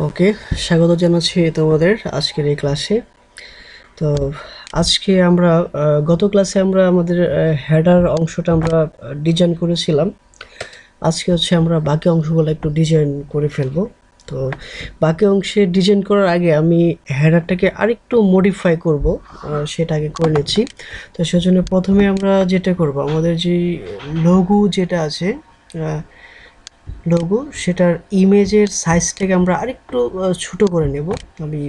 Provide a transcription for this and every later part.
ওকে, স্বাগত জানাচ্ছি তোমাদের আজকের এই ক্লাসে। তো আজকে আমরা গত ক্লাসে আমরা আমাদের হেডার অংশটা আমরা ডিজাইন করেছিলাম। আজকে হচ্ছে আমরা বাকি অংশগুলো একটু ডিজাইন করে ফেলবো। তো বাকি অংশে ডিজাইন করার আগে আমি হেডারটাকে আরেকটু মডিফাই করব, সেটা আগে করে নিচ্ছি। তো সেজন্য প্রথমে আমরা যেটা করব, আমাদের যে লোগো যেটা আছে, লোগো সেটার ইমেজের সাইজটাকে আমরা আরেকটু ছোট করে নেব। আমি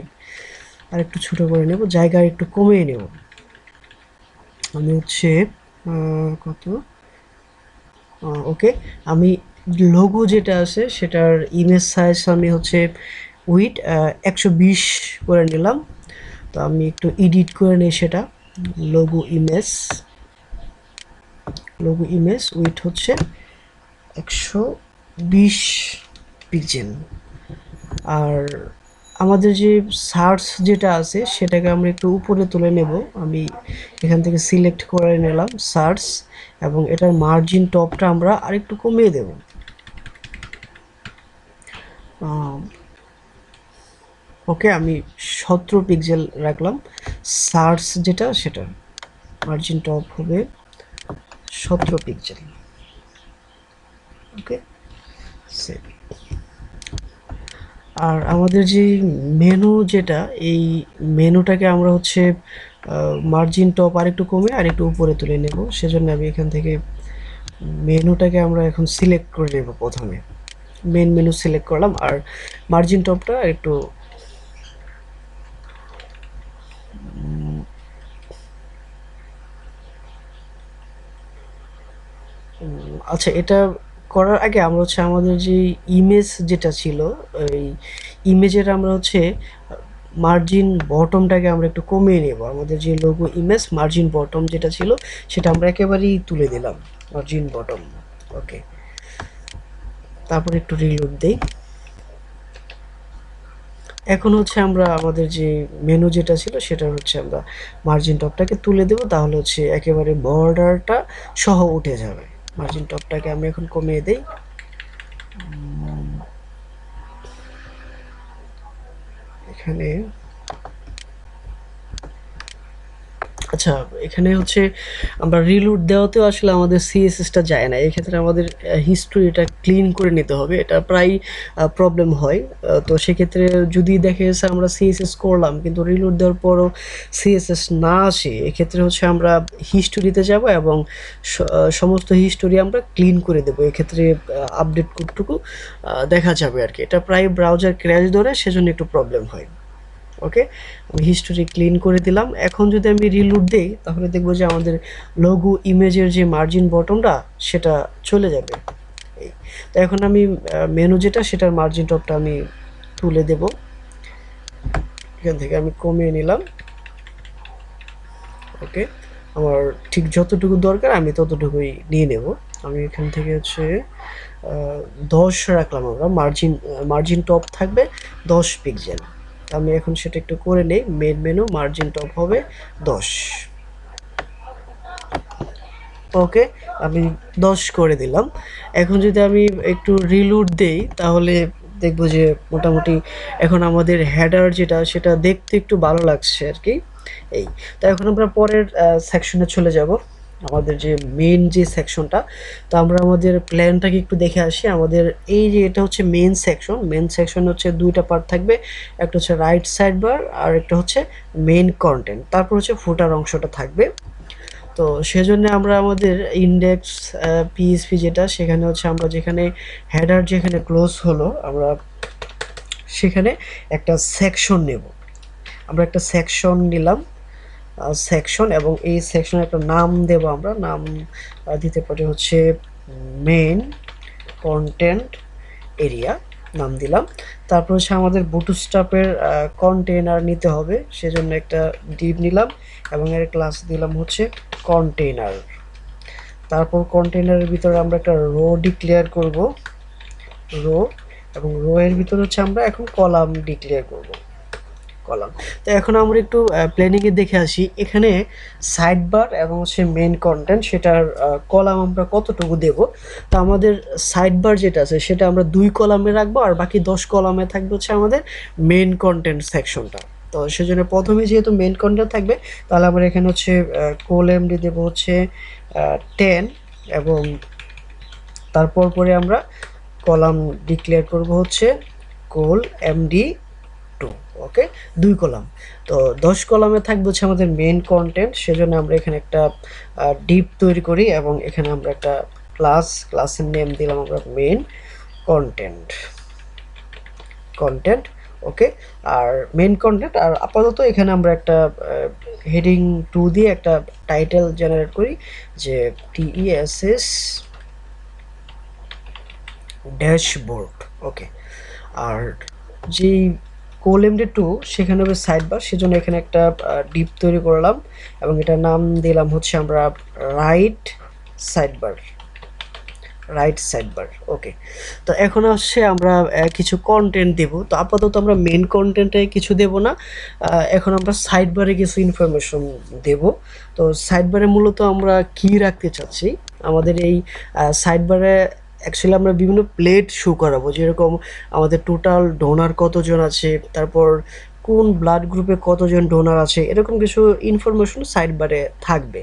আরেকটু ছোট করে নেব, জায়গা একটু কমিয়ে নেব। আমি হচ্ছে কত, ওকে, আমি লোগো যেটা আছে সেটার ইমেজ সাইজ আমি হচ্ছে উইথ 120 করে নিলাম। তো আমি একটু এডিট করে নিই সেটা। Logo image, logo image with হচ্ছে 120 পিক্সেল। আর আমাদের যে সার্চ যেটা আছে সেটাকে আমরা একটু উপরে তুলে নেব। আমি এখান থেকে সিলেক্ট করে নিলাম সার্চ, এবং এটার মার্জিন টপটা আমরা আরেকটু কমিয়ে দেব। ওকে, আমি 17 পিক্সেল রাখলাম। সার্চ যেটা সেটা মার্জিন টপ হবে 17 পিক্সেল। ওকে, সেভ। আর আমাদের যে মেনু যেটা, এই মেনুটাকে আমরা হচ্ছে মার্জিন টপ আরেকটু কমে আরেকটু উপরে তুলে নেব। সেজন্য আমি এখান থেকে মেনুটাকে আমরা এখন সিলেক্ট করে নেব। প্রথমে মেন মেনু সিলেক্ট করলাম, আর মার্জিন টপটা একটু আচ্ছা, এটা করার আগে আমরা হচ্ছে আমাদের যে ইমেজ যেটা ছিল, এই ইমেজের আমরা হচ্ছে মার্জিন বটমটাকে আমরা একটু কমিয়ে নেব। আমাদের যে লোগো ইমেজ মার্জিন বটম যেটা ছিল সেটা আমরা একেবারেই তুলে দিলাম, মার্জিন বটম। ওকে, তারপর একটু রিলোড দেই। এখন হচ্ছে আমরা আমাদের যে মেনু যেটা ছিল সেটা হচ্ছে আমরা মার্জিন টপটাকে তুলে দেব, তাহলে হচ্ছে একেবারে বর্ডারটা সহ উঠে যাবে। মার্জিন টপটাকে আমি এখন কমিয়ে দেই। এখানে আচ্ছা, এখানে হচ্ছে আমরা রিলোড দেওয়াতেও আসলে আমাদের সিএসএসটা যায় না। এক্ষেত্রে আমাদের হিস্ট্রিটা ক্লিন করে নিতে হবে। এটা প্রায় প্রবলেম হয়। তো সেক্ষেত্রে যদি দেখে যাচ্ছে আমরা সিএসএস করলাম কিন্তু রিলোড দেওয়ার পরও সিএসএস না আসে, এক্ষেত্রে হচ্ছে আমরা হিস্টোরিতে যাব এবং সমস্ত হিস্টোরি আমরা ক্লিন করে দেবো। এক্ষেত্রে আপডেট কোডটুকু দেখা যাবে আর কি। এটা প্রায় ব্রাউজার ক্র্যাশ ধরে, সেজন্য একটু প্রবলেম হয়। ওকে, আমি হিস্টোরি ক্লিন করে দিলাম। এখন যদি আমি রিলোড দেই তাহলে দেখবো যে আমাদের লোগো ইমেজের যে মার্জিন বটমটা সেটা চলে যাবে। এই তো এখন আমি মেনু যেটা সেটার মার্জিন টপটা আমি তুলে দেব। এখান থেকে আমি কমিয়ে নিলাম। ওকে, আমার ঠিক যতটুকু দরকার আমি ততটুকুই নিয়ে নেব। আমি এখান থেকে হচ্ছে 10 রাখলাম। আমরা মার্জিন মার্জিন টপ থাকবে 10 পিক্সেল। আমি এখন সেটা একটু করে নেই। মেন মেনু মার্জিন টপ হবে 10। ওকে, আমি 10 করে দিলাম। এখন যদি আমি একটু রিলোড দেই তাহলে দেখবো যে মোটামুটি এখন আমাদের হেডার যেটা সেটা দেখতে একটু ভালো লাগছে আর কি। এই তো এখন আমরা পরের সেকশনে চলে যাব, আমাদের যে মেইন যে সেকশনটা। তো আমরা আমাদের প্ল্যানটাকে একটু দেখে আসি। আমাদের এই যে এটা হচ্ছে মেইন সেকশন। মেইন সেকশন হচ্ছে দুইটা পার্ট থাকবে, একটা হচ্ছে রাইট সাইড বার আর একটা হচ্ছে মেইন কন্টেন্ট, তারপর হচ্ছে ফুটার অংশটা থাকবে। তো সেজন্য আমরা আমাদের ইন্ডেক্স পিএসপি যেটা, সেখানে হচ্ছে আমরা যেখানে হেডার যেখানে ক্লোজ হলো আমরা সেখানে একটা সেকশন নেব। আমরা একটা সেকশন নিলাম, সেকশন, এবং এই সেকশনের একটা নাম দেব। আমরা নাম দিতে পারি হচ্ছে মেইন কন্টেন্ট এরিয়া, নাম দিলাম। তারপর হচ্ছে আমাদের বুটস্ট্র্যাপের কন্টেইনার নিতে হবে, সেজন্য একটা ডিভ নিলাম এবং এর ক্লাস দিলাম হচ্ছে কন্টেইনার। তারপর কন্টেইনারের ভিতরে আমরা একটা রো ডিক্লেয়ার করব, রো, এবং রো এর ভিতরে হচ্ছে আমরা এখন কলাম ডিক্লেয়ার করব। কলাম। তো এখন আমরা একটু প্ল্যানিংয়ে দেখে আসি, এখানে সাইড বার এবং হচ্ছে মেন কন্টেন্ট সেটার কলাম আমরা কতটুকু দেব। তো আমাদের সাইড বার যেটা আছে সেটা আমরা 2 কলামে রাখবো, আর বাকি 10 কলামে থাকবে হচ্ছে আমাদের মেন কন্টেন্ট সেকশনটা। তো সেজন্য প্রথমে যেহেতু মেন কন্টেন্ট থাকবে, তাহলে আমরা এখানে হচ্ছে কোল এমডি দেবো হচ্ছে 10, এবং তারপর পরে আমরা কলাম ডিক্লেয়ার করব হচ্ছে কোল এমডি 2। ওকে, 2 কলাম। তো 10 কলামে থাকবে হচ্ছে আমাদের মেন কন্টেন্ট, সেজন্য আমরা এখানে একটা ডিপ তৈরি করি এবং এখানে আমরা একটা ক্লাসের নেম দিলাম আমরা মেন কন্টেন্ট কন্টেন্ট। ওকে, আর মেন কন্টেন্ট, আর আপাতত এখানে আমরা একটা হেডিং 2 দিয়ে একটা টাইটেল জেনারেট করি যে TESS ড্যাশবোর্ড। ওকে, আর যেই কোলেমডে 2 সেখানে হবে সাইড বার, সেজন্য এখানে একটা ডিপ তৈরি করলাম এবং এটার নাম দিলাম হচ্ছে আমরা রাইট সাইড বার। ওকে, তো এখন হচ্ছে আমরা কিছু কন্টেন্ট দেব। তো আপাতত আমরা মেন কন্টেন্টে কিছু দেব না, এখন আমরা সাইড বারে কিছু ইনফরমেশন দেব। তো সাইড বারে মূলত আমরা কি রাখতে চাচ্ছি, আমাদের এই সাইড বারে অ্যাকচুয়ালি আমরা বিভিন্ন প্লেট শো করাবো, যেরকম আমাদের টোটাল ডোনার কতজন আছে, তারপর কোন ব্লাড গ্রুপে কতজন ডোনার আছে, এরকম কিছু ইনফরমেশন সাইড বারে থাকবে।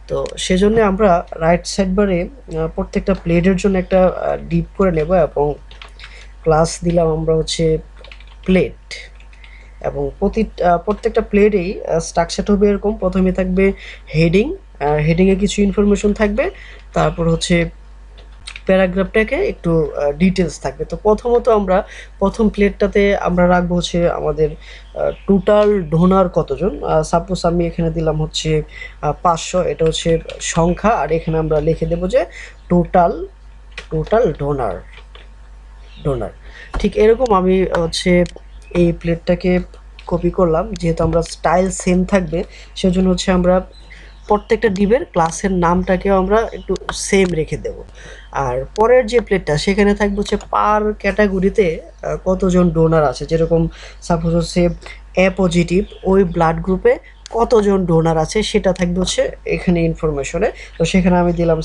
তো সেজন্য আমরা রাইট সাইড বারে প্রত্যেকটা প্লেটের জন্য একটা ডিপ করে নেব এবং ক্লাস দিলাম আমরা হচ্ছে প্লেট, এবং প্রত্যেকটা প্লেটেই স্ট্রাকচারটা হবে এরকম, প্রথমে থাকবে হেডিং, হেডিংয়ে কিছু ইনফরমেশন থাকবে, তারপর হচ্ছে প্যারাগ্রাফটাকে একটু ডিটেলস থাকবে। তো প্রথমত আমরা প্রথম প্লেটটাতে আমরা রাখবো হচ্ছে আমাদের টোটাল ডোনার কতজন। সাপোজ আমি এখানে দিলাম হচ্ছে 500, এটা হচ্ছে সংখ্যা, আর এখানে আমরা লিখে দেবো যে টোটাল ডোনার। ঠিক এরকম আমি হচ্ছে এই প্লেটটাকে কপি করলাম, যেহেতু আমরা স্টাইল সেম থাকবে সেজন্য হচ্ছে আমরা প্রত্যেকটা ডিবের ক্লাসের নামটাকেও আমরা একটু সেম রেখে দেব। আর পরের যে প্লেটটা সেখানে থাকবে হচ্ছে পার ক্যাটাগরিতে কতজন ডোনার আছে, যেরকম সাপোজ হচ্ছে এ পজিটিভ, ওই ব্লাড গ্রুপে কতজন ডোনার আছে সেটা থাকবে হচ্ছে এখানে ইনফরমেশনে। তো সেখানে আমি দিলাম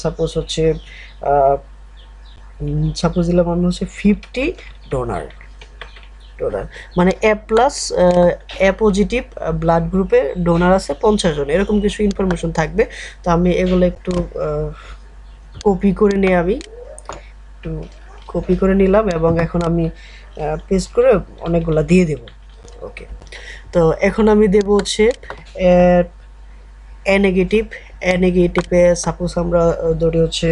সাপোজ দিলাম আমি হচ্ছে 50 ডোনার। মানে এ প্লাস এ পজিটিভ ব্লাড গ্রুপে ডোনার আছে 50 জন, এরকম কিছু ইনফরমেশন থাকবে। তো আমি এগুলো একটু কপি করে নিয়ে একটু কপি করে নিলাম এবং এখন আমি পেস্ট করে অনেকগুলা দিয়ে দেব। ওকে, তো এখন আমি দেব হচ্ছে নেগেটিভে সাপোজ আমরা ধরি হচ্ছে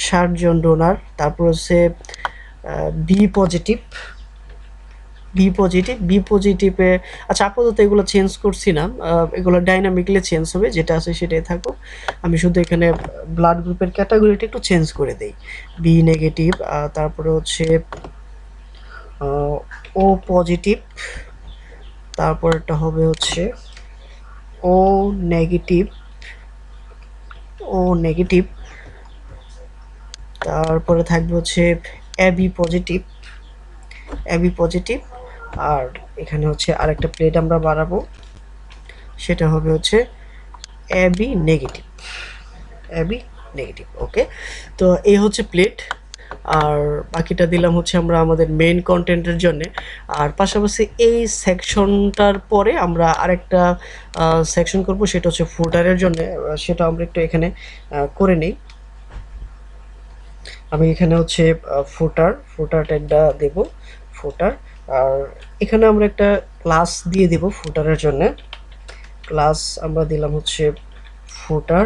60 জন ডোনার, তারপর হচ্ছে বি পজিটিভ বি পজিটিভে আচ্ছা আপাতত এগুলো চেঞ্জ করছি না, এগুলো ডাইনামিকলি চেঞ্জ হবে, যেটা আছে সেটাই থাকুক। আমি শুধু এখানে ব্লাড গ্রুপের ক্যাটাগরিটা একটু চেঞ্জ করে দেই, বি নেগেটিভ, তারপরে হচ্ছে ও পজিটিভ, তারপরটা হবে হচ্ছে ও নেগেটিভ ও নেগেটিভ, তারপরে থাকবে হচ্ছে এবি পজিটিভ, আর এখানে হচ্ছে আরেকটা প্লেট আমরা বাড়াবো, সেটা হবে হচ্ছে এবি নেগেটিভ। ওকে, তো এই হচ্ছে প্লেট, আর বাকিটা দিলাম হচ্ছে আমরা আমাদের মেইন কন্টেন্টের জন্য। আর পাশাপাশি এই সেকশনটার পরে আমরা আরেকটা সেকশন করব, সেটা হচ্ছে ফুটারের জন্য, সেটা আমরা একটু এখানে করে নিই। আমি এখানে হচ্ছে ফুটার ট্যাগটা দেব, ফুটার, আর এখানে আমরা একটা ক্লাস দিয়ে দেব ফুটারের জন্য। ক্লাস আমরা দিলাম হচ্ছে ফুটার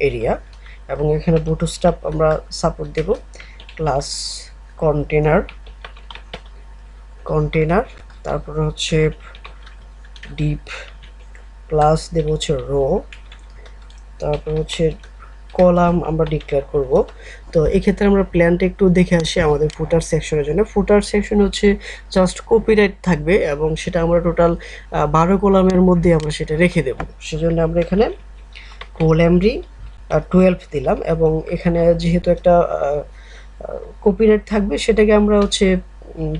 এরিয়া, এবং এখানে বুটস্ট্র্যাপ আমরা সাপোর্ট দেব, ক্লাস কন্টেনার, তারপরে হচ্ছে ডিপ, ক্লাস দেব হচ্ছে রো, তারপর হচ্ছে কলাম আমরা ডিক্লেয়ার করব। তো এক্ষেত্রে আমরা প্ল্যানটা একটু দেখে আসি আমাদের ফুটার সেকশনের জন্য। ফুটার সেকশন হচ্ছে জাস্ট কপিরাইট থাকবে এবং সেটা আমরা টোটাল 12 কলামের মধ্যে আমরা সেটা রেখে দেব। সেজন্য আমরা এখানে কোলএমডি 12 দিলাম, এবং এখানে যেহেতু একটা কপিরাইট থাকবে সেটাকে আমরা হচ্ছে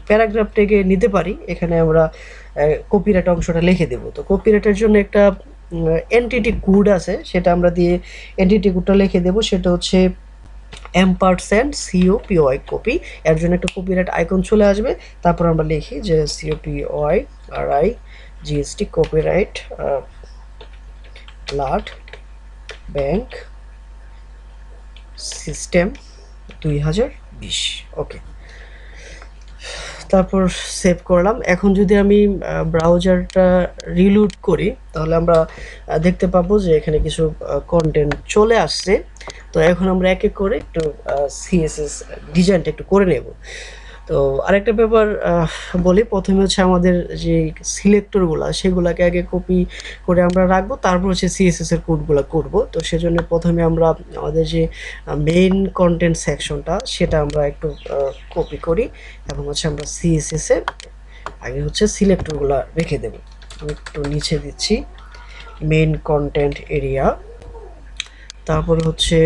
প্যারাগ্রাফ থেকে নিতে পারি, এখানে আমরা কপিরাইট অংশটা লিখে দেব। তো কপিরাইটের জন্য একটা এন্টিটি কোড আছে, সেটা আমরা দিয়ে এন্টিটি কোডটা লিখে দেব। সেটা হচ্ছে $COPY কপি। এর জন্য একটা কপিরাইট আইকন চলে আসবে। তারপর আমরা লিখি যে COPYRIGST copyright blood bank system 2020। ওকে, তারপর সেভ করলাম। এখন যদি আমি ব্রাউজারটা রিলোড করি তাহলে আমরা দেখতে পাবো যে এখানে কিছু কন্টেন্ট চলে আসছে। তো এখন আমরা এক এক করে একটু সিএসএস ডিজাইনটা একটু করে নেব। তো আরেকটা ব্যাপার বলি, প্রথমে হচ্ছে আমাদের যে সিলেক্টরগুলো সেগুলোকে আগে কপি করে আমরা রাখবো, তারপর হচ্ছে সিএসএস এর কোডগুলো করব। তো সেজন্য প্রথমে আমরা আমাদের যে মেইন কন্টেন্ট সেকশনটা সেটা আমরা একটু কপি করি এবং হচ্ছে আমরা সিএসএস এ আগে হচ্ছে সিলেক্টরগুলো রেখে দেব। আমি একটু নিচে দিচ্ছি মেইন কন্টেন্ট এরিয়া, তারপর হচ্ছে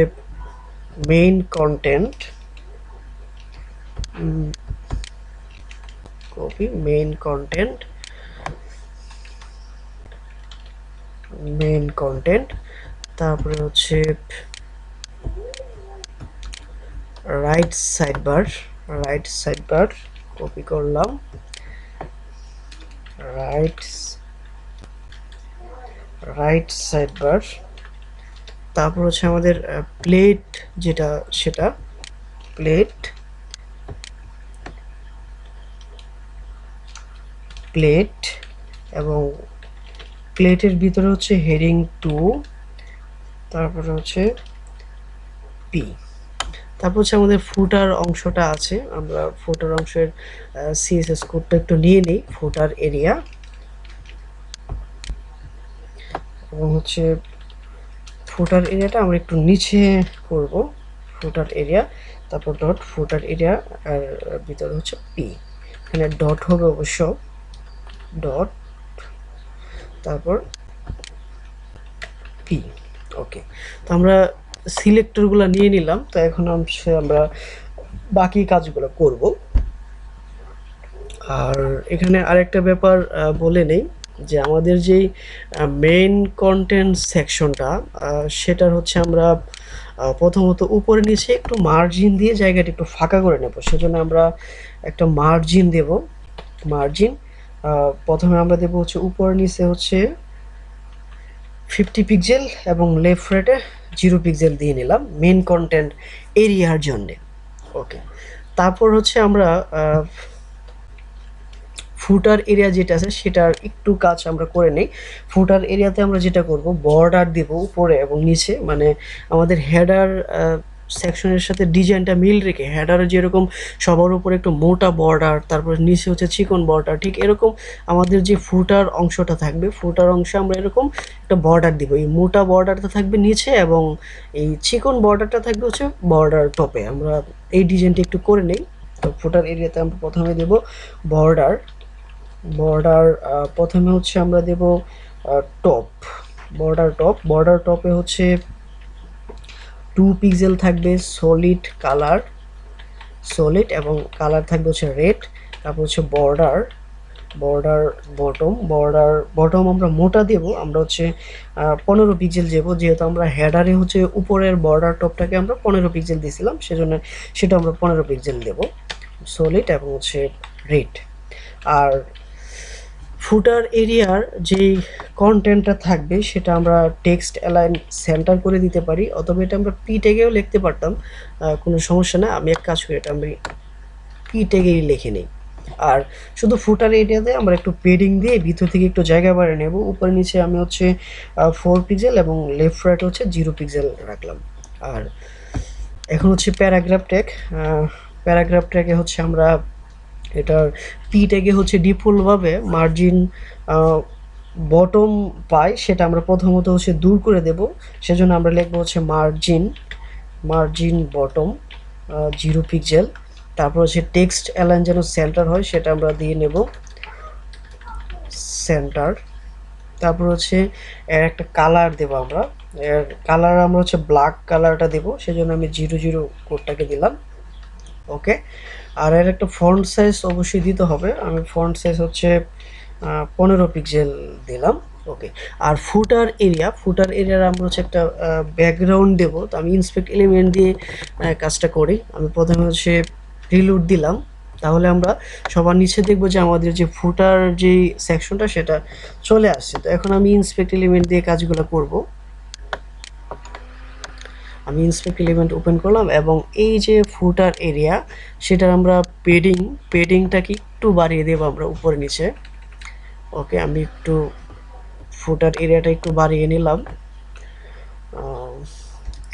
main content copy main content, তারপরে হচ্ছে রাইট সাইডবার কপি করলাম, রাইট সাইডবার। তারপর হচ্ছে আমাদের প্লেট যেটা সেটা প্লেট এবং প্লেটের ভিতরে হচ্ছে হেডিং 2, তারপরে হচ্ছে পি। তারপর হচ্ছে আমাদের ফুটার অংশটা আছে, আমরা ফুটার অংশের সিএসএস কোডটা একটু নিয়ে নিই। ফুটার এরিয়া এবং হচ্ছে ফুটার এরিয়াটা আমরা একটু নিচে করব, ফুটার এরিয়া, তারপর ডট ফুটার এরিয়া আর ভিতরে হচ্ছে পি। এখানে ডট হবে অবশ্য, ডট তারপর পি। ওকে, তো আমরা সিলেক্টরগুলো নিয়ে নিলাম। তো এখন আমরা বাকি কাজগুলো করব। আর এখানে আরেকটা ব্যাপার বলে নেই যে আমাদের যেই মেইন কন্টেন্ট সেকশনটা সেটার হচ্ছে আমরা প্রথমত উপরে নিচে একটু মার্জিন দিয়ে জায়গাটা একটু ফাঁকা করে নেব। সেজন্য আমরা একটা মার্জিন দেব। মার্জিন প্রথমে আমরা দেব হচ্ছে উপর নিচে হচ্ছে 50 পিক্সেল এবং লেফট রাইটে 0 পিক্সেল দিয়ে নিলাম মেইন কন্টেন্ট এরিয়ার জন্যে। ওকে, তারপর হচ্ছে আমরা ফুটার এরিয়া যেটা আছে সেটার একটু কাজ আমরা করে নেই। ফুটার এরিয়াতে আমরা যেটা করব, বর্ডার দেব উপরে এবং নিচে, মানে আমাদের হেডার সেকশনের সাথে ডিজাইনটা মিল রেখে হেডারে যেরকম সবার উপরে একটু মোটা বর্ডার, তারপর নিচে হচ্ছে চিকন বর্ডার, ঠিক এরকম আমাদের যে ফুটার অংশটা থাকবে, ফুটার অংশে আমরা এরকম একটা বর্ডার দিব। এই মোটা বর্ডারটা থাকবে নিচে এবং এই চিকন বর্ডারটা থাকবে হচ্ছে বর্ডার টপে। আমরা এই ডিজাইনটা একটু করে নেই। তো ফুটার এরিয়াতে আমরা প্রথমে দেব বর্ডার। প্রথমে হচ্ছে আমরা দেব টপ, বর্ডার টপে হচ্ছে 2 পিক্সেল থাকবে সলিড এবং কালার থাকবে হচ্ছে রেড। তারপর হচ্ছে বর্ডার বটম আমরা মোটা দেব, আমরা হচ্ছে 15 পিক্সেল দেবো, যেহেতু আমরা হেডারে হচ্ছে উপরের বর্ডার টপটাকে আমরা 15 পিক্সেল দিয়েছিলাম, সেজন্য সেটা আমরা 15 পিক্সেল দেব সলিড এবং হচ্ছে রেড। আর ফুটার এরিয়ার যেই কন্টেন্টটা থাকবে সেটা আমরা টেক্সট অ্যালাইন সেন্টার করে দিতে পারি, অথবা এটা আমরা পি ট্যাগেও লিখতে পারতাম, কোনো সমস্যা না। আমি এক কাজ করি, এটা আমি পি ট্যাগেই লিখে নিই। আর শুধু ফুটার এরিয়াতে আমরা একটু পেডিং দিয়ে ভিতর থেকে একটু জায়গা বাড়িয়ে নেব। উপরে নিচে আমি হচ্ছে 4 পিক্সেল এবং লেফট রাইট হচ্ছে 0 পিক্সেল রাখলাম। আর এখন হচ্ছে প্যারাগ্রাফ ট্যাগে হচ্ছে আমরা এটার পি ট্যাগে হচ্ছে ডিফল্টভাবে মার্জিন বটম পাই, সেটা আমরা প্রথমত হচ্ছে দূর করে দেব। সেজন্য আমরা লিখবো হচ্ছে মার্জিন বটম 0 পিক্সেল। তারপর হচ্ছে টেক্সট অ্যালাইন যেন সেন্টার হয় সেটা আমরা দিয়ে নেব সেন্টার। তারপর হচ্ছে এর একটা কালার দেব, আমরা এর কালার আমরা হচ্ছে ব্ল্যাক কালারটা দেব, সেজন্য আমি 00 কোডটাকে দিলাম। ওকে, আর এর একটা ফন্ট সাইজ অবশ্যই দিতে হবে। আমি ফন্ট সাইজ হচ্ছে 15 পিক্সেল দিলাম। ওকে। আর ফুটার এরিয়ার আমরা হচ্ছে একটা ব্যাকগ্রাউন্ড দেবো। তো আমি ইন্সপেক্ট এলিমেন্ট দিয়ে কাজটা করি। আমি প্রথমে হচ্ছে রিলোড দিলাম, তাহলে আমরা সবার নিচে দেখবো যে আমাদের যে ফুটার যেই সেকশনটা সেটা চলে আসছে। তো এখন আমি ইন্সপেক্ট এলিমেন্ট দিয়ে কাজগুলো করব। আমি ইন্সপেক্ট এলিমেন্ট ওপেন করলাম এবং এই যে ফুটার এরিয়া সেটার আমরা পেডিংটাকে একটু বাড়িয়ে দেবো আমরা উপরে নিচে। ওকে, আমি একটু ফুটার এরিয়াটা একটু বাড়িয়ে নিলাম।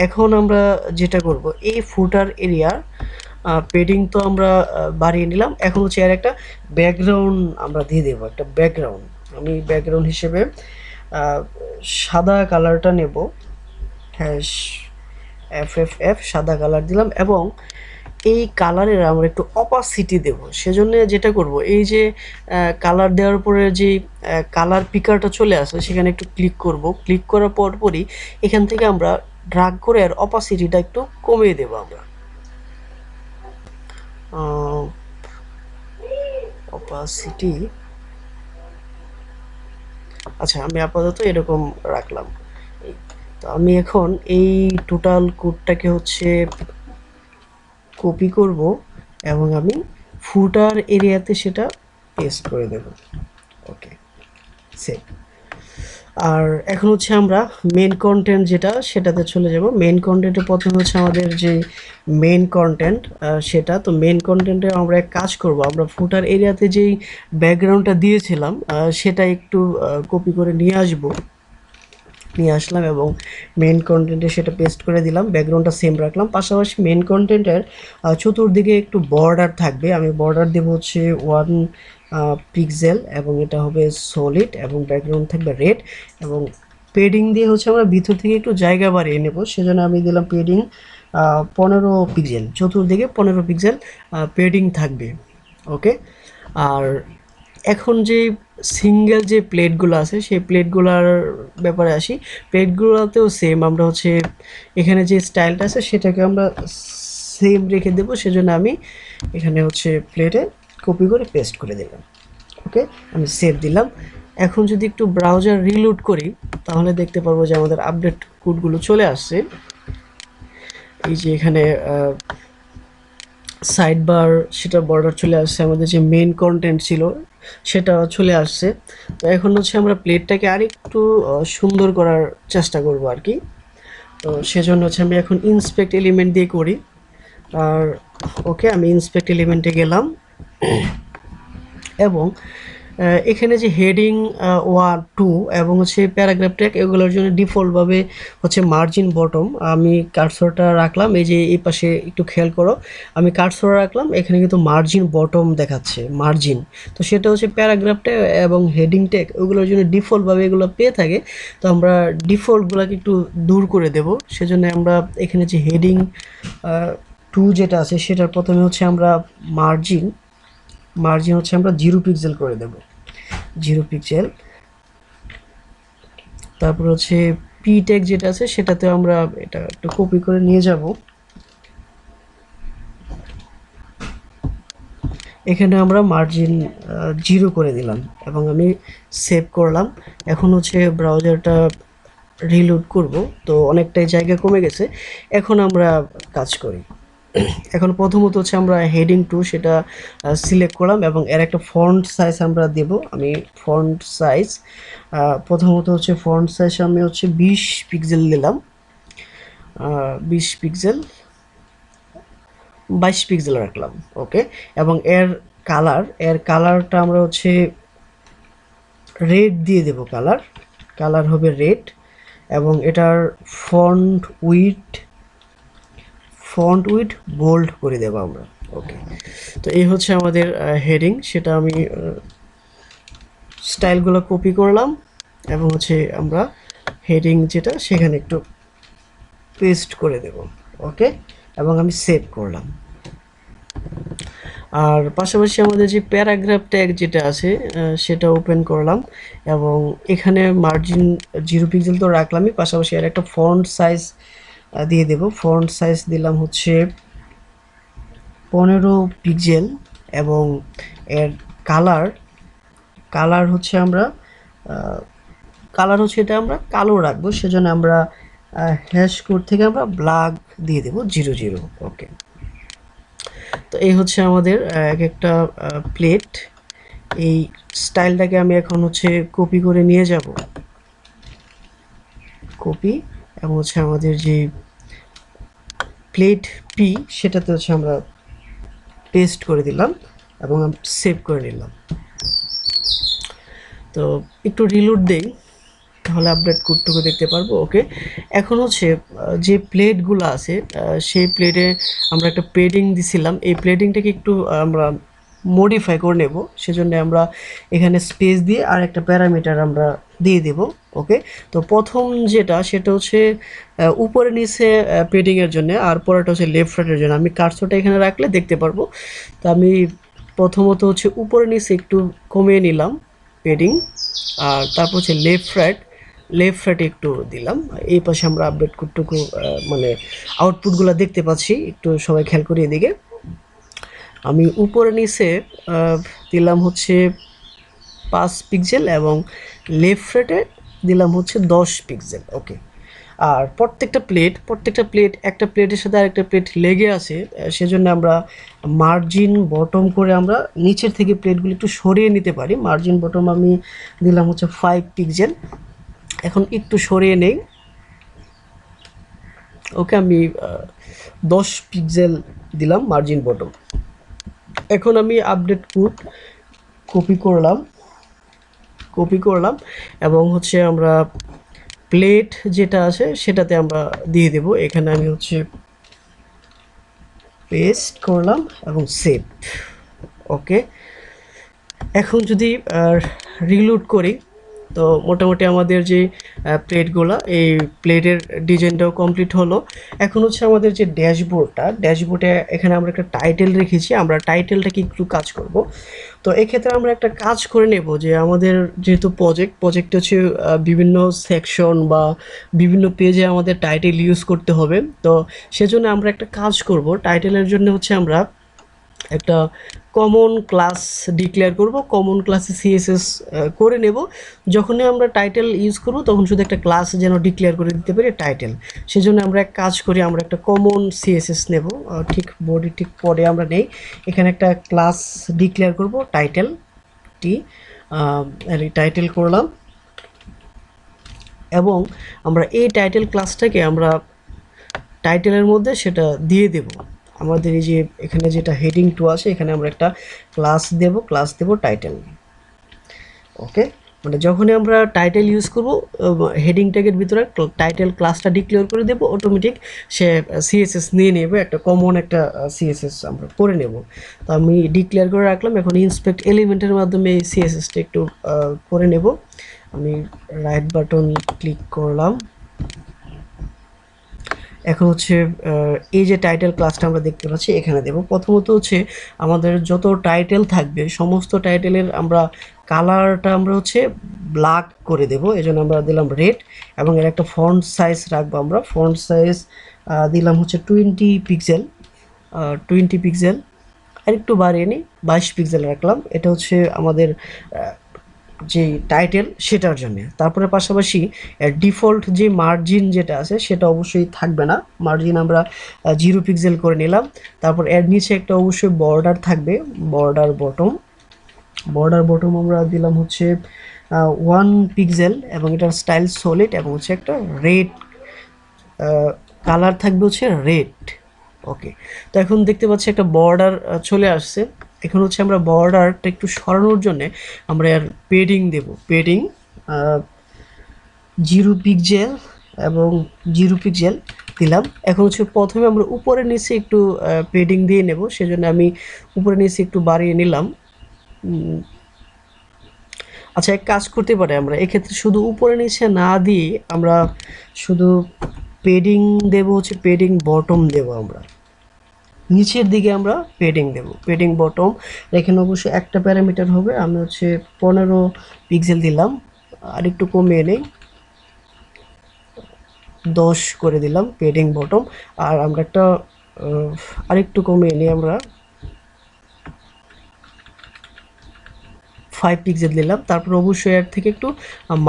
এখন আমরা যেটা করব, এই ফুটার এরিয়ার পেডিং তো আমরা বাড়িয়ে নিলাম। এখন হচ্ছে আর একটা ব্যাকগ্রাউন্ড আমরা দিয়ে দেবো, একটা ব্যাকগ্রাউন্ড। আমি ব্যাকগ্রাউন্ড হিসেবে আহ, সাদা কালারটা নেব। হ্যাশ এফ সাদা কালার দিলাম এবং এই কালারের আমরা একটু অপাসিটি দেব। সেজন্য যেটা করব, এই যে কালার দেওয়ার পরে যে কালার পিকারটা চলে আসে সেখানে একটু ক্লিক করব। ক্লিক করার পরই এখান থেকে আমরা ড্রাগ করে আর অপাসিটিটা একটু কমিয়ে দেব আমরা। অপাসিটি, আচ্ছা আমি আপাতত এরকম রাখলাম। তো আমি এখন এই টোটাল কোডটাকে হচ্ছে কপি করব এবং আমি ফুটার এরিয়াতে সেটা পেস্ট করে দেব। ওকে, সেভ। আর এখন হচ্ছে আমরা মেন কন্টেন্ট যেটা সেটাতে চলে যাব। মেন কন্টেন্টে প্রথমে হচ্ছে আমাদের যে মেন কন্টেন্ট সেটা, তো মেন কন্টেন্টে আমরা এক কাজ করব, আমরা ফুটার এরিয়াতে যেই ব্যাকগ্রাউন্ডটা দিয়েছিলাম সেটা একটু কপি করে নিয়ে আসলাম এবং মেন কন্টেন্টে সেটা পেস্ট করে দিলাম। ব্যাকগ্রাউন্ডটা সেম রাখলাম। পাশাপাশি মেন কন্টেন্টের চতুর্দিকে একটু বর্ডার থাকবে। আমি বর্ডার দেবো হচ্ছে 1 পিক্সেল এবং এটা হবে সলিড এবং ব্যাকগ্রাউন্ড থাকবে রেড এবং পেডিং দিয়ে হচ্ছে আমরা ভিতর থেকে একটু জায়গা বাড়িয়ে নেব। সেজন্য আমি দিলাম পেডিং 15 পিক্সেল, চতুর্দিকে 15 পিক্সেল পেডিং থাকবে। ওকে। আর এখন যে সিঙ্গেল যে প্লেটগুলো আছে সেই প্লেটগুলোর ব্যাপারে আসি। প্লেটগুলোতেও সেম আমরা হচ্ছে এখানে যে স্টাইলটা আছে সেটাকে আমরা সেম রেখে দেবো। সেজন্য আমি এখানে হচ্ছে প্লেটে কপি করে পেস্ট করে দিলাম। ওকে, আমি সেভ দিলাম। এখন যদি একটু ব্রাউজার রিলোড করি তাহলে দেখতে পারবো যে আমাদের আপডেট কোডগুলো চলে আসছে। এই যে এখানে সাইড বার সেটা বর্ডার চলে আসছে, আমাদের যে মেন কন্টেন্ট ছিল সেটা চলে আসছে। তো এখন হচ্ছে আমরা প্লেটটাকে আরেকটু সুন্দর করার চেষ্টা করব আর কি। তো সেজন্য হচ্ছে আমি এখন ইন্সপেক্ট এলিমেন্ট দিয়ে করি। আর ওকে, আমি ইন্সপেক্ট এলিমেন্টে গেলাম এবং এখানে যে হেডিং 1 2 এবং হচ্ছে প্যারাগ্রাফ ট্যাগ এগুলোর জন্য ডিফল্টভাবে হচ্ছে মার্জিন বটম। আমি কার্সরটা রাখলাম, এই যে এই পাশে একটু খেয়াল করো, আমি কার্সর রাখলাম, এখানে কিন্তু মার্জিন বটম দেখাচ্ছে মার্জিন। তো সেটা হচ্ছে প্যারাগ্রাফ ট্যাগ এবং হেডিং ট্যাগ ওগুলোর জন্য ডিফল্টভাবে এগুলো পেয়ে থাকে। তো আমরা ডিফল্টগুলোকে একটু দূর করে দেব। সেজন্য আমরা এখানে যে হেডিং 2 যেটা আছে সেটার প্রথমে হচ্ছে আমরা মার্জিন মার্জিন হচ্ছে আমরা 0 পিক্সেল করে দেব, 0 পিক্সেল। তারপর হচ্ছে পি ট্যাগ যেটা আছে সেটাতে আমরা এটা একটু কপি করে নিয়ে যাব। এখানে আমরা মার্জিন 0 করে দিলাম এবং আমি সেভ করলাম। এখন হচ্ছে ব্রাউজারটা রিলোড করব, তো অনেকটাই জায়গা কমে গেছে। এখন আমরা কাজ করি। এখন প্রথমত হচ্ছে আমরা হেডিং 2 সেটা সিলেক্ট করলাম এবং এর একটা ফন্ট সাইজ আমরা দেব। আমি ফন্ট সাইজ প্রথমত হচ্ছে ফন্ট সাইজ আমি হচ্ছে 20 পিক্সেল দিলাম, 20 পিক্সেল, 22 পিক্সেল রাখলাম। ওকে। এবং এর কালারটা আমরা হচ্ছে রেড দিয়ে দেব। কালার হবে রেড এবং এটার ফন্ট উইড বোল্ড করে দেবো আমরা। ওকে। তো এই হচ্ছে আমাদের হেডিং, সেটা আমি স্টাইলগুলো কপি করলাম এবং হচ্ছে আমরা হেডিং যেটা সেখানে একটু পেস্ট করে দেব। ওকে, এবং আমি সেভ করলাম। আর পাশাপাশি আমাদের যে প্যারাগ্রাফ ট্যাগ যেটা আছে সেটা ওপেন করলাম এবং এখানে মার্জিন 0 পিক্সেল তো রাখলামই, পাশাপাশি আর একটা ফন্ট সাইজ দিয়ে দেব। ফন্ট সাইজ দিলাম হচ্ছে 15 পিক্সেল এবং এর কালার কালার হচ্ছে আমরা কালার হচ্ছে এটা আমরা কালো রাখবো, সেজন্য আমরা হ্যাশ কোড থেকে আমরা ব্ল্যাক দিয়ে দেবো 00। ওকে, তো এই হচ্ছে আমাদের এক একটা প্লেট। এই স্টাইলটাকে আমি এখন হচ্ছে কপি করে নিয়ে যাব, কপি, এবং হচ্ছে আমাদের যে প্লেট পি সেটাতে হচ্ছে আমরা পেস্ট করে দিলাম এবং সেভ করে নিলাম। তো একটু রিলোড দেই, তাহলে আপডেট কোডটুকু দেখতে পারবো। ওকে, এখন হচ্ছে যে প্লেটগুলো আছে সেই প্লেটে আমরা একটা পেডিং দিছিলাম, এই প্লেটিংটাকে একটু আমরা মডিফাই করে নেব, সেজন্য আমরা এখানে স্পেস দিয়ে আর একটা প্যারামিটার আমরা দিয়ে দেব। ওকে, তো প্রথম যেটা সেটা হচ্ছে উপরে নিচে পেডিংয়ের জন্য, আর পরেরটা হচ্ছে লেফট রাইটের জন্য। আমি কার্সরটা এখানে রাখলে দেখতে পারবো। তো আমি প্রথমত হচ্ছে উপরে নিচে একটু কমিয়ে নিলাম পেডিং, আর তারপর হচ্ছে লেফট রাইটে একটু দিলাম। এই পাশে আমরা আপডেট কোডটুকু মানে আউটপুটগুলো দেখতে পাচ্ছি, একটু সবাই খেয়াল করি এদিকে। আমি উপরে নিচে দিলাম হচ্ছে 5 পিক্সেল এবং লেফট রাইটে দিলাম হচ্ছে 10 পিক্সেল। ওকে, আর প্রত্যেকটা প্লেট একটা প্লেটের সাথে আরেকটা প্লেট লেগে আছে, সেজন্য আমরা মার্জিন বটম করে আমরা নিচের থেকে প্লেটগুলো একটু সরিয়ে নিতে পারি। মার্জিন বটম আমি দিলাম হচ্ছে 5 পিক্সেল। এখন একটু সরিয়ে নেই। ওকে, আমি 10 পিক্সেল দিলাম মার্জিন বটম। এখন আমি আপডেট কোড কপি করলাম এবং হচ্ছে আমরা প্লেট যেটা আছে সেটাতে আমরা দিয়ে দেব। এখানে আমি হচ্ছে পেস্ট করলাম এবং সেভ। ওকে, এখন যদি রিলোড করি, তো মোটামুটি আমাদের যে প্লেটগুলো, এই প্লেটের ডিজাইনটাও কমপ্লিট হলো। এখন হচ্ছে আমাদের যে ড্যাশবোর্ডে এখানে আমরা একটা টাইটেল রেখেছি, আমরা টাইটেলটাকে একটু কাজ করব। তো এক্ষেত্রে আমরা একটা কাজ করে নেব যে আমাদের যেহেতু প্রজেক্ট হচ্ছে বিভিন্ন সেকশন বা বিভিন্ন পেজে আমাদের টাইটেল ইউজ করতে হবে। তো সেজন্য আমরা একটা কাজ করব, টাইটেলের জন্য হচ্ছে আমরা একটা কমন ক্লাস ডিক্লেয়ার করব। কমন ক্লাসে সিএসএস করে নেব। যখনই আমরা টাইটেল ইউজ করব তখন শুধু একটা ক্লাস যেন ডিক্লেয়ার করে দিতে পারি টাইটেল। সেজন্য আমরা এক কাজ করি, আমরা একটা কমন সিএসএস নেব, ঠিক বডি ঠিক পরে আমরা নেই, এখানে একটা ক্লাস ডিক্লেয়ার করব টাইটেল টি, টাইটেল করলাম এবং আমরা এই টাইটেল ক্লাসটাকে আমরা টাইটেলের মধ্যে সেটা দিয়ে দেব। আমাদের এই যে এখানে যেটা হেডিং টু আছে, এখানে আমরা একটা ক্লাস দেব টাইটেল। ওকে, মানে যখনই আমরা টাইটেল ইউজ করব হেডিং ট্যাগের ভিতরে টাইটেল ক্লাসটা ডিক্লেয়ার করে দেব, অটোমেটিক সে সিএসএস নিয়ে নেবে, একটা কমন একটা সিএসএস আমরা করে নেব। তো আমি ডিক্লেয়ার করে রাখলাম। এখন ইন্সপেক্ট এলিমেন্টের মাধ্যমে এই সিএসএসটা একটু করে নেব। আমি রাইট বাটন ক্লিক করলাম। এখন হচ্ছে এই যে টাইটেল ক্লাসটা আমরা দেখতে পাচ্ছি এখানে দেব। প্রথমত হচ্ছে আমাদের যত টাইটেল থাকবে সমস্ত টাইটেলের আমরা কালারটা আমরা হচ্ছে ব্ল্যাক করে দেব, এজন্য আমরা দিলাম রেড এবং এর একটা ফন্ট সাইজ রাখবো। আমরা ফন্ট সাইজ দিলাম হচ্ছে 20 পিক্সেল, আর একটু বাড়িয়ে নিই 22 পিক্সেল রাখলাম। এটা হচ্ছে আমাদের যে টাইটেল সেটার জন্য। তারপরে পাশাপাশি ডিফল্ট যে মার্জিন যেটা আছে সেটা অবশ্যই থাকবে না, মার্জিন আমরা 0 পিক্সেল করে নিলাম। তারপর এর নিচে একটা অবশ্যই বর্ডার থাকবে, বর্ডার বটম আমরা দিলাম হচ্ছে 1 পিক্সেল এবং এটার স্টাইল সলিড এবং হচ্ছে একটা রেড কালার থাকবে হচ্ছে রেড। ওকে, তো এখন দেখতে পাচ্ছি একটা বর্ডার চলে আসছে। এখন হচ্ছে আমরা বর্ডারটা একটু সরানোর জন্য আমরা এর পেডিং 0 পিক্সেল এবং 0 পিক্সেল দিলাম। এখন হচ্ছে প্রথমে আমরা উপরে নিচে একটু পেডিং দিয়ে নেব, সেজন্য আমি উপরে নিচে একটু বাড়িয়ে নিলাম। আচ্ছা, এক কাজ করতে পারি আমরা এক্ষেত্রে, শুধু উপরে নিচে না দিয়ে আমরা শুধু পেডিং দেব হচ্ছে পেডিং বটম দেব। আমরা নিচের দিকে আমরা পেডিং বটম। এখানে অবশ্যই একটা প্যারামিটার হবে, আমি হচ্ছে 15 পিক্সেল দিলাম, আর একটু কমিয়ে নেই 10 করে দিলাম পেডিং বটম। আর আমরা একটা আরেকটু কমিয়ে নিই, আমরা 5 পিক্সেল দিলাম। তারপর অবশ্যই এর থেকে একটু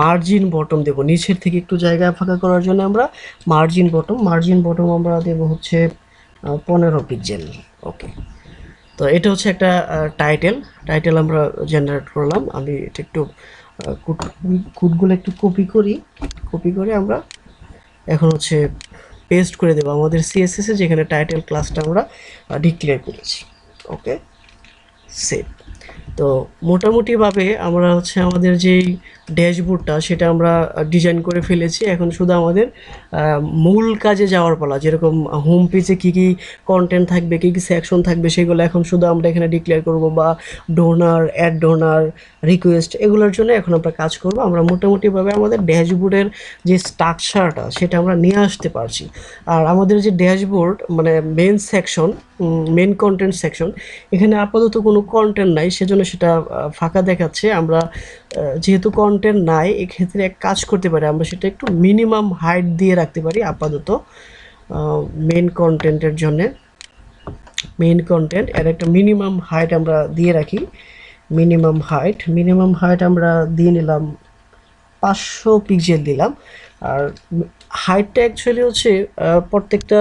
মার্জিন বটম দেব, নিচের থেকে একটু জায়গা ফাঁকা করার জন্য আমরা মার্জিন বটম আমরা দেব হচ্ছে 15 পিক্সেল। ওকে, তো এটা হচ্ছে একটা টাইটেল আমরা জেনারেট করলাম। আমি এটা একটু কোডগুলো একটু কপি করে আমরা এখন হচ্ছে পেস্ট করে দেবো আমাদের সিএসএস এ, যেখানে টাইটেল ক্লাসটা আমরা ডিক্লেয়ার করেছি। ওকে, সেভ। তো মোটামুটিভাবে আমরা হচ্ছে আমাদের যেই ড্যাশবোর্ডটা সেটা আমরা ডিজাইন করে ফেলেছি। এখন শুধু আমাদের মূল কাজে যাওয়ার পালা, যেরকম হোম পেজে কী কী কন্টেন্ট থাকবে, কী কী সেকশন থাকবে, সেগুলো এখন শুধু আমরা এখানে ডিক্লেয়ার করব, বা ডোনার, অ্যাড ডোনার, রিকোয়েস্ট, এগুলোর জন্য এখন আমরা কাজ করব। আমরা মোটামুটিভাবে আমাদের ড্যাশবোর্ডের যে স্ট্রাকচারটা সেটা আমরা নিয়ে আসতে পারছি। আর আমাদের যে ড্যাশবোর্ড মানে মেন কন্টেন্ট সেকশন, এখানে আপাতত কোনো কন্টেন্ট নাই, সেজন্য সেটা ফাঁকা দেখাচ্ছে। আমরা যেহেতু কন্টেন্ট নাই, এক্ষেত্রে এক কাজ করতে পারি, আমরা সেটা একটু মিনিমাম হাইট দিয়ে রাখতে পারি আপাতত মেন কন্টেন্টের জন্যে। মেন কন্টেন্ট এর একটা মিনিমাম হাইট আমরা দিয়ে রাখি। মিনিমাম হাইট আমরা দিয়ে নিলাম 500 পিক্সেল দিলাম। আর হাইটটা অ্যাকচুয়ালি হচ্ছে প্রত্যেকটা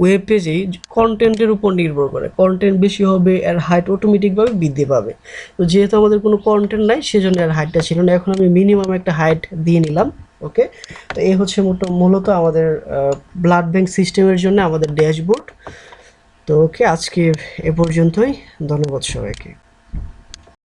ওয়েব পেজেই কন্টেন্টের উপর নির্ভর করে, কন্টেন্ট বেশি হবে এর হাইট অটোমেটিকভাবে বৃদ্ধি পাবে। তো যেহেতু আমাদের কোনো কন্টেন্ট নাই, সেজন্য এর হাইটটা ছিল না। এখন আমি মিনিমাম একটা হাইট দিয়ে নিলাম। ওকে, তো এই হচ্ছে মূলত আমাদের ব্লাড ব্যাংক সিস্টেমের জন্য আমাদের ড্যাশবোর্ড। তো ওকে, আজকে এ পর্যন্তই। ধন্যবাদ সবাইকে।